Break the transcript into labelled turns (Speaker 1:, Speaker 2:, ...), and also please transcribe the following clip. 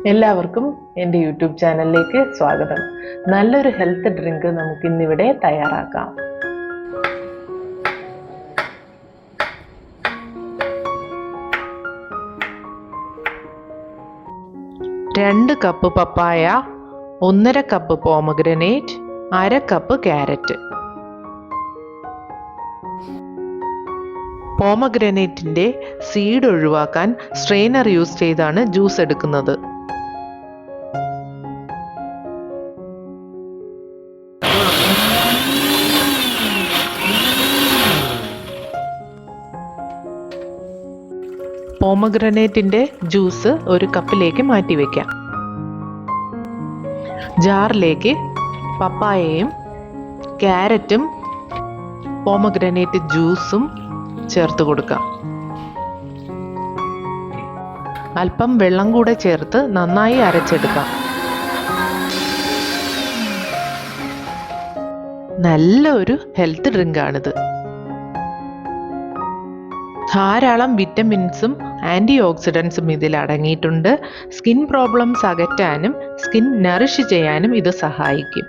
Speaker 1: എല്ലാവർക്കും എൻ്റെ യൂട്യൂബ് ചാനലിലേക്ക് സ്വാഗതം. നല്ലൊരു ഹെൽത്ത് ഡ്രിങ്ക് നമുക്കിന്നിവിടെ തയ്യാറാക്കാം. രണ്ട് cup papaya, 1.5 cup pomegranate, 1/2 cup carrot. പോമഗ്രനേറ്റിൻ്റെ സീഡ് ഒഴിവാക്കാൻ സ്ട്രെയിനർ യൂസ് ചെയ്താണ് ജ്യൂസ് എടുക്കുന്നത്. പോമഗ്രനേറ്റിൻ്റെ ജ്യൂസ് ഒരു കപ്പിലേക്ക് മാറ്റി വയ്ക്കാം. ജാറിലേക്ക് പപ്പായയും ക്യാരറ്റും പോമഗ്രനേറ്റ് ജ്യൂസും ചേർത്ത് കൊടുക്കാം. അല്പം വെള്ളം കൂടെ ചേർത്ത് നന്നായി അരച്ചെടുക്കാം. നല്ലൊരു ഹെൽത്ത് ഡ്രിങ്കാണിത്. ധാരാളം വിറ്റമിൻസും ആൻറ്റി ഓക്സിഡൻസും ഇതിൽ അടങ്ങിയിട്ടുണ്ട്. സ്കിൻ പ്രോബ്ലംസ് അകറ്റാനും സ്കിൻ നറിഷ് ചെയ്യാനും ഇത് സഹായിക്കും.